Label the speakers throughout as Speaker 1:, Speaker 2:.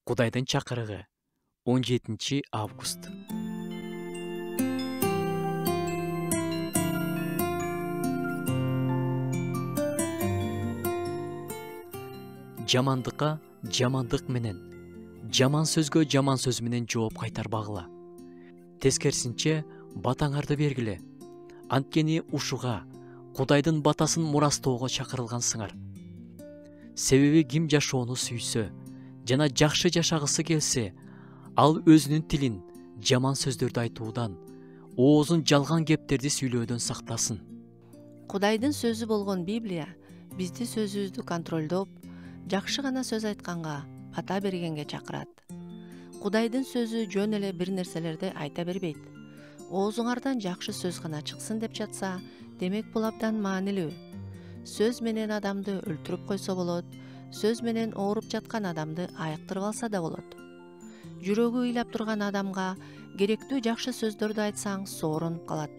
Speaker 1: Кудайдын чакырыгы 17 август. Жамандыкка жамандык менен, жаман сөзгө жаман сөз менен жооп кайтарбагыла. Тескерисинче батаңарды бергиле. Анткени ушуга Кудайдын батасын мурастоого чакырылгансыңар. Себеби ким жашоону сүйсө жана жакшы жашагысы келсе, ал өзүнүн тилин жаман сөздөрдү айтуудан, оозун жалган кептерди сүйлөөдөн сактасын.
Speaker 2: Кудайдын сөзү болгон Библия бизди сөзүбүздү контролдоп, жакшы гана сөз айтканга, бата бергенге чакырат. Кудайдын сөзү жөн эле бир нерселерди айта бербейт. Оозуңардан жакшы сөз гана чыксын деп жатса, демек бул абдан маанилүү. Сөз менен адамды өлтүрүп койсо болот, сөз менен ооруп жаткан адамды айыктырып алса да болот. Жүрөгү ыйлап турган адамга керектүү жакшы сөздөрдү айтсаң, сооронуп калат.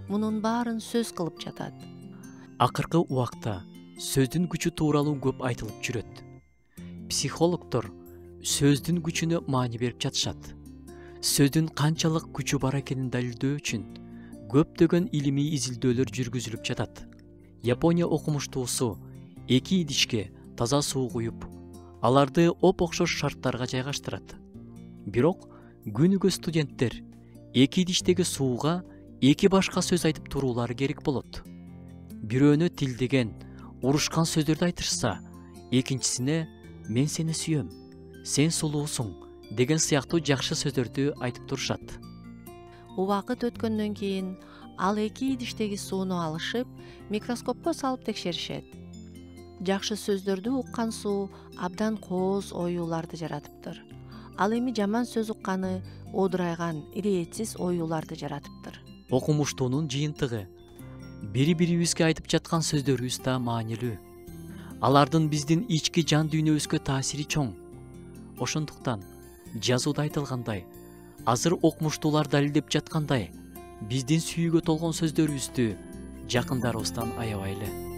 Speaker 2: Мунун баарын сөз кылып жатат.
Speaker 1: Акыркы убакта сөздүн күчү тууралуу көп айтылып жүрөт. Психологдор сөздүн күчүнө маани берип жатышат. Сөздүн канчалык күчү бар экенин далилдөө үчүн көптөгөн илимий изилдөөлөр жүргүзүлүп жатат. Япония окумуштуусу 2 идишке таза суу куюп, аларды оп-окшош шарттарга жайгаштырат. Бирок күнүгө студенттер 2 идиштеги сууга 2 башка сөз айтып туруулары керек болот. Бирөөнө тилдеген, урушкан сөздөрдү айтышса, экинчисине "мен сени сүйөм", "сен сулуусуң" деген сыяктуу жакшы сөздөрдү айтып турушат.
Speaker 2: Убакыт өткөндөн кийин ал 2 идиштеги сууну алышып, микроскопко салып текшеришет. Жакшы сөздөрдү уккан суу абдан кооз оюуларды жаратыптыр. Ал эми жаман сөз укканы одурайган, иреетсиз оюуларды жаратыптыр.
Speaker 1: Окумуштуунун жыйынтыгы бири-бирибизге айтып жаткан сөздөрүбүз да маанилүү. Алардын биздин ички жан дүйнөбүзгө таасири чоң. Ошондуктан жазууда айтылгандай, азыр окумуштуулар далилдеп жаткандай, биздин сүйүүгө толгон сөздөрүбүздү жакындарыбыздан аябайлы.